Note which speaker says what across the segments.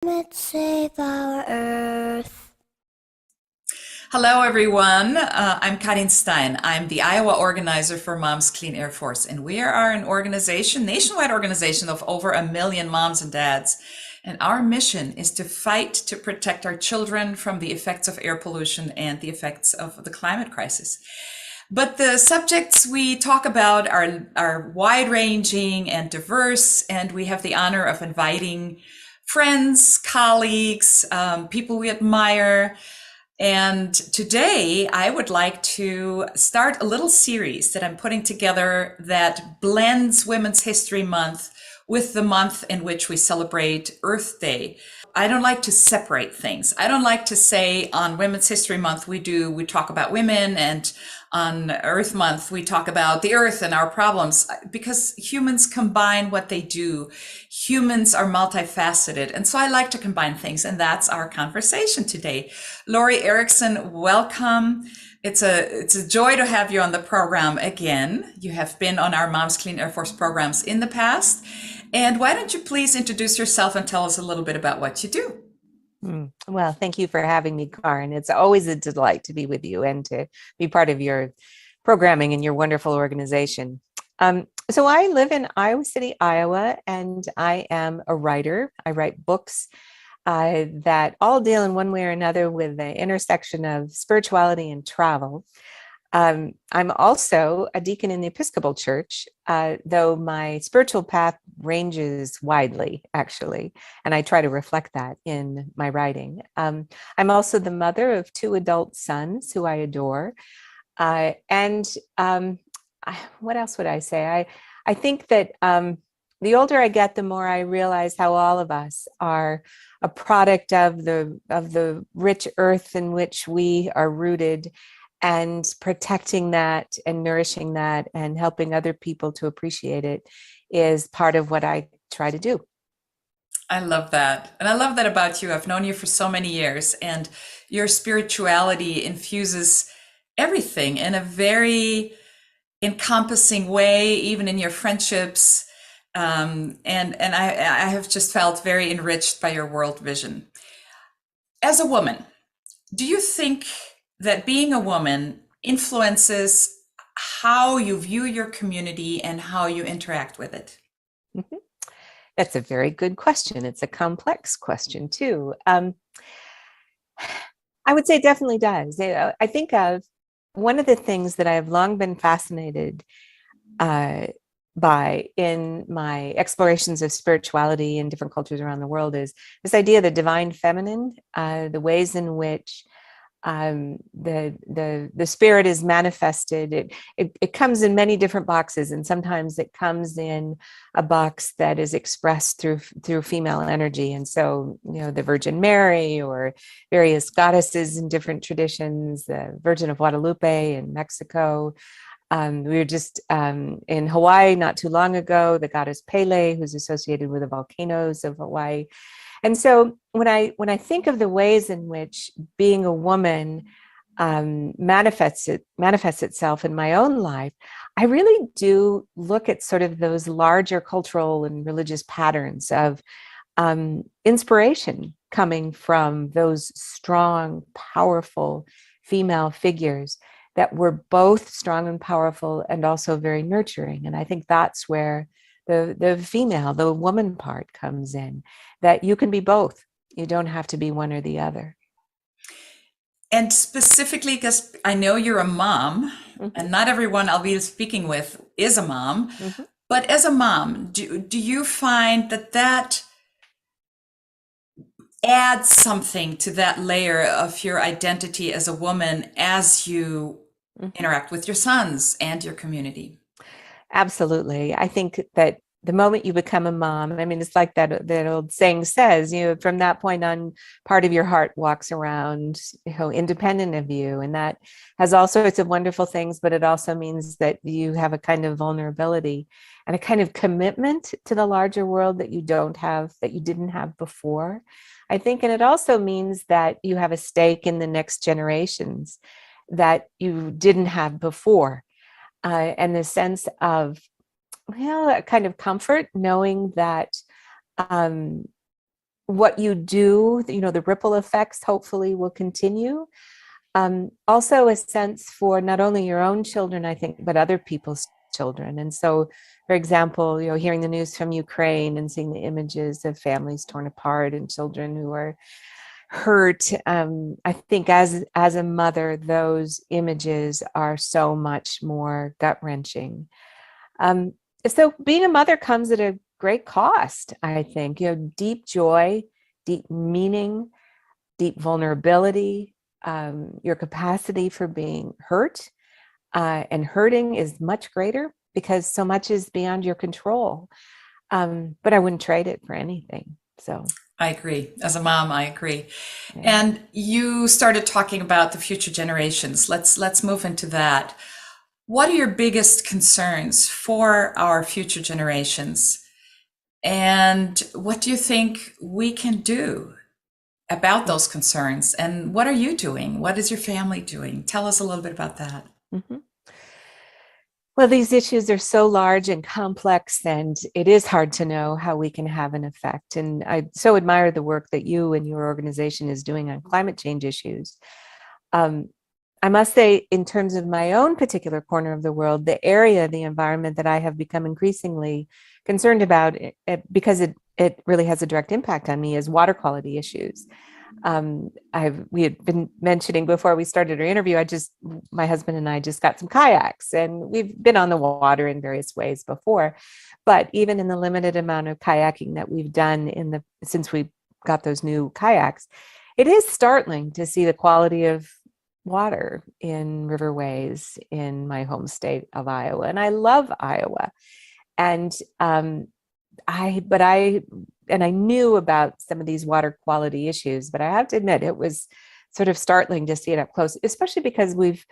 Speaker 1: Let's save our Earth.
Speaker 2: Hello, everyone. I'm Karin Stein. I'm the Iowa organizer for Moms Clean Air Force, and we are an organization, nationwide organization of over 1 million moms and dads. And our mission is to fight to protect our children from the effects of air pollution and the effects of the climate crisis. But the subjects we talk about are wide-ranging and diverse, and we have the honor of inviting friends, colleagues, people we admire. And today I would like to start a little series that I'm putting together that blends Women's History Month with the month in which we celebrate Earth Day. I don't like to separate things. I don't like to say on Women's History Month we talk about women, and on Earth Month we talk about the earth and our problems, because humans combine what they do. Humans are multifaceted, and so I like to combine things, and that's our conversation today. Lori Erickson, welcome. It's a joy to have you on the program again. You have been on our Moms Clean Air Force programs in the past. And why don't you please introduce yourself and tell us a little bit about what you do?
Speaker 3: Well, thank you for having me, Karin. It's always a delight to be with you and to be part of your programming and your wonderful organization. So I live in Iowa City, Iowa, and I am a writer. I write books that all deal in one way or another with the intersection of spirituality and travel. I'm also a deacon in the Episcopal Church, though my spiritual path ranges widely, actually, and I try to reflect that in my writing. I'm also the mother of two adult sons who I adore. And what else would I say? I think that the older I get, the more I realize how all of us are a product of the rich earth in which we are rooted, and protecting that and nourishing that and helping other people to appreciate it is part of what I try to do.
Speaker 2: I love that. And I love that about you. I've known you for so many years, and your spirituality infuses everything in a very encompassing way, even in your friendships. And I have just felt very enriched by your world vision. As a woman, do you think that being a woman influences how you view your community and how you interact with it?
Speaker 3: Mhm. That's a very good question. It's a complex question too. I would say it definitely does. I think of one of the things that I've long been fascinated uh, by in my explorations of spirituality in different cultures around the world is this idea of the divine feminine, the ways in which the spirit is manifested. It comes in many different boxes, and sometimes it comes in a box that is expressed through female energy. And so, the Virgin Mary or various goddesses in different traditions, the Virgin of Guadalupe in Mexico. We were just in Hawaii not too long ago, the goddess Pele, who's associated with the volcanoes of Hawaii. And so when I think of the ways in which being a woman manifests itself in my own life, I really do look at sort of those larger cultural and religious patterns of inspiration coming from those strong, powerful female figures that were both strong and powerful and also very nurturing. And I think that's where the female, the woman part comes in, that you can be both. You don't have to be one or the other.
Speaker 2: And specifically, because I know you're a mom,
Speaker 3: Mm-hmm.
Speaker 2: and not everyone I'll be speaking with is a mom,
Speaker 3: Mm-hmm.
Speaker 2: but as a mom, do you find that adds something to that layer of your identity as a woman as you
Speaker 3: Mm-hmm.
Speaker 2: interact with your sons and your community?
Speaker 3: Absolutely. I think that the moment you become a mom, I mean, it's like that old saying says, from that point on, part of your heart walks around, independent of you. And that has all sorts of wonderful things, but it also means that you have a kind of vulnerability and a kind of commitment to the larger world that you don't have, that you didn't have before, I think. And it also means that you have a stake in the next generations that you didn't have before. And the sense of, a kind of comfort knowing that um, what you do, the ripple effects hopefully will continue. Also a sense for not only your own children, I think, but other people's children. And so, for example, hearing the news from Ukraine and seeing the images of families torn apart and children who are hurt. I think as a mother, those images are so much more gut-wrenching. So being a mother comes at a great cost, I think. Deep joy, deep meaning, deep vulnerability, your capacity for being hurt and hurting is much greater because so much is beyond your control. But I wouldn't trade it for anything. So
Speaker 2: I agree. As a mom, I agree.
Speaker 3: yeah.
Speaker 2: And you started talking about the future generations. Let's move into that. What are your biggest concerns for our future generations? And what do you think we can do about those concerns? And what are you doing? What is your family doing? Tell us a little bit about that.
Speaker 3: Mm-hmm. Well, these issues are so large and complex, and it is hard to know how we can have an effect. And I so admire the work that you and your organization is doing on climate change issues. I must say, in terms of my own particular corner of the world, the environment that I have become increasingly concerned about, because it really has a direct impact on me, is water quality issues. We had been mentioning before we started our interview, my husband and I just got some kayaks, and we've been on the water in various ways before, but even in the limited amount of kayaking that we've done since we got those new kayaks, it is startling to see the quality of water in riverways in my home state of Iowa. And I love Iowa. And I knew about some of these water quality issues, but I have to admit it was sort of startling to see it up close, especially because we've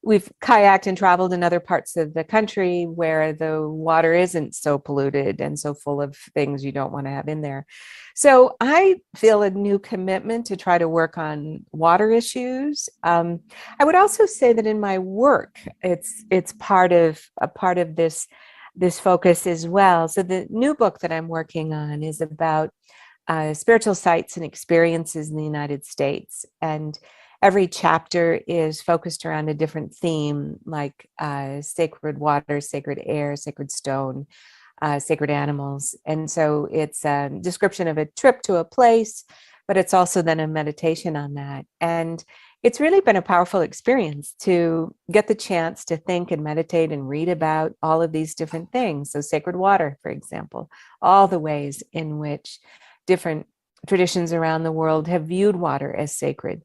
Speaker 3: kayaked and traveled in other parts of the country where the water isn't so polluted and so full of things you don't want to have in there. So I feel a new commitment to try to work on water issues. I would also say that in my work, it's part of this focus as well. So the new book that I'm working on is about spiritual sites and experiences in the United States. And every chapter is focused around a different theme, like sacred water, sacred air, sacred stone, sacred animals. And so it's a description of a trip to a place, but it's also then a meditation on that. And it's really been a powerful experience to get the chance to think and meditate and read about all of these different things. So sacred water, for example, all the ways in which different traditions around the world have viewed water as sacred,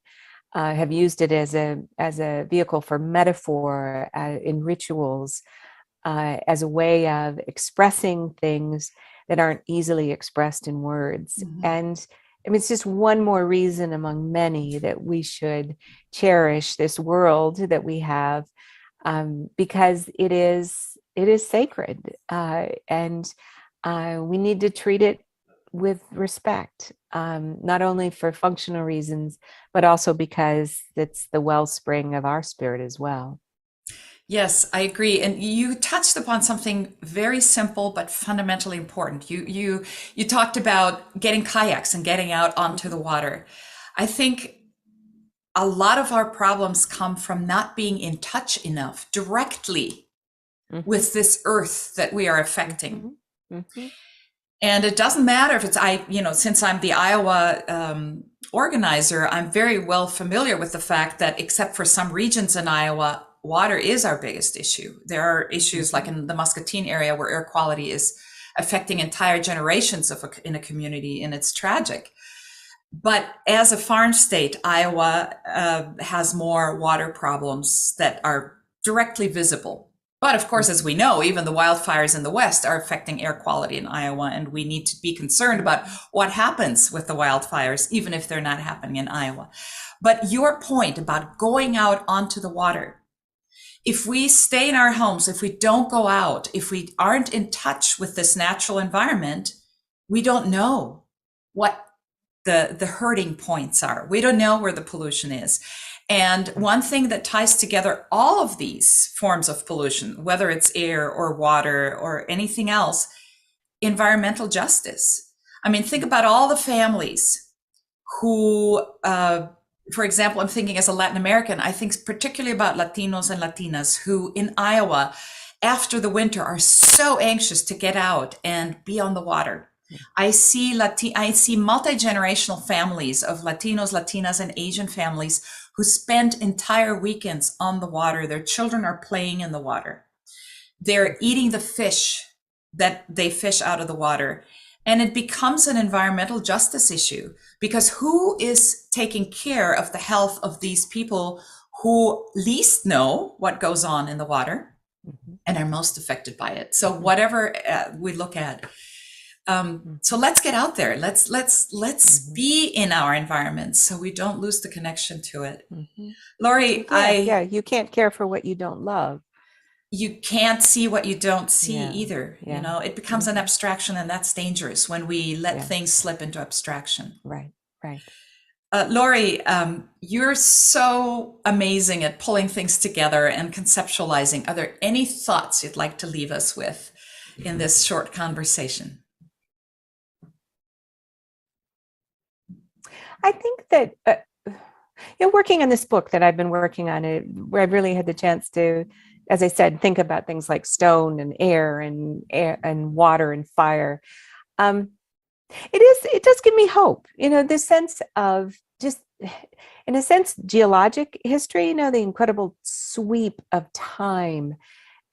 Speaker 3: have used it as a vehicle for metaphor in rituals, as a way of expressing things that aren't easily expressed in words.
Speaker 2: Mm-hmm.
Speaker 3: And I mean, it's just one more reason among many that we should cherish this world that we have, because it is sacred, and we need to treat it with respect, not only for functional reasons, but also because it's the wellspring of our spirit as well.
Speaker 2: Yes, I agree. And you touched upon something very simple but fundamentally important. You talked about getting kayaks and getting out onto the water. I think a lot of our problems come from not being in touch enough directly
Speaker 3: Mm-hmm.
Speaker 2: with this earth that we are affecting.
Speaker 3: Mm-hmm. Mm-hmm.
Speaker 2: And it doesn't matter if it's, since I'm the Iowa organizer, I'm very well familiar with the fact that except for some regions in Iowa, water is our biggest issue. There are issues like in the Muscatine area where air quality is affecting entire generations in a community, and it's tragic. But as a farm state, Iowa has more water problems that are directly visible. But of course, as we know, even the wildfires in the West are affecting air quality in Iowa, and we need to be concerned about what happens with the wildfires, even if they're not happening in Iowa. But your point about going out onto the water, if we stay in our homes, if we don't go out, if we aren't in touch with this natural environment, we don't know what the hurting points are. We don't know where the pollution is. And one thing that ties together all of these forms of pollution, whether it's air or water or anything else, environmental justice. I mean, think about all the families who, for example, I'm thinking as a Latin American, I think particularly about Latinos and Latinas who in Iowa, after the winter, are so anxious to get out and be on the water. I see multi-generational families of Latinos, Latinas, and Asian families who spend entire weekends on the water. Their children are playing in the water. They're eating the fish that they fish out of the water. And it becomes an environmental justice issue because who is taking care of the health of these people who least know what goes on in the water and are most affected by it? So whatever we look at, so let's get out there. Let's be in our environment so we don't lose the connection to it. Lori,
Speaker 3: you can't care for what you don't love.
Speaker 2: You can't see what you don't see either. You know, it becomes an abstraction, and that's dangerous when we let things slip into abstraction.
Speaker 3: Right.
Speaker 2: Lori, you're so amazing at pulling things together and conceptualizing. Are there any thoughts you'd like to leave us with in this short conversation?
Speaker 3: I think that working on this book that I've been working on, where I've really had the chance to, as I said, think about things like stone and air and water and fire. It does give me hope. This sense of just, in a sense, geologic history. The incredible sweep of time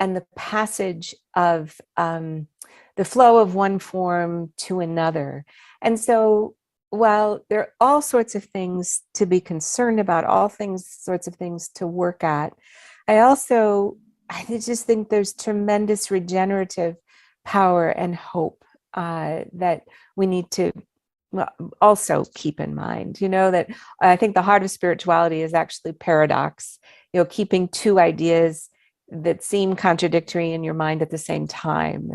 Speaker 3: and the passage of the flow of one form to another. And so, while there are all sorts of things to be concerned about, sorts of things to work at, I just think there's tremendous regenerative power and hope that we need to also keep in mind. That I think the heart of spirituality is actually paradox, keeping two ideas that seem contradictory in your mind at the same time,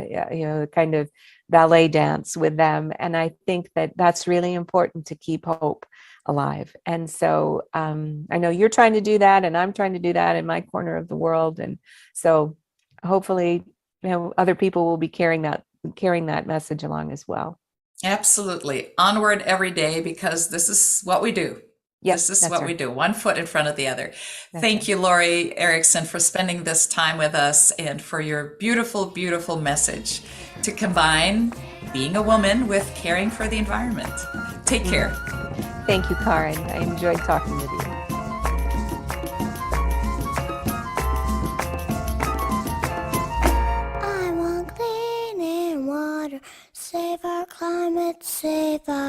Speaker 3: kind of ballet dance with them. And I think that that's really important to keep hope alive. And so I know you're trying to do that, and I'm trying to do that in my corner of the world. And so hopefully, other people will be carrying that message along as well.
Speaker 2: Absolutely. Onward every day, because this is what we do. Yes, this is what we do, one foot in front of the other. Thank you, Lori Erickson, for spending this time with us and for your beautiful, beautiful message to combine being a woman with caring for the environment. Take care.
Speaker 3: Thank you, Karin. I enjoyed talking with you.
Speaker 1: I want clean air and water, save our climate, save our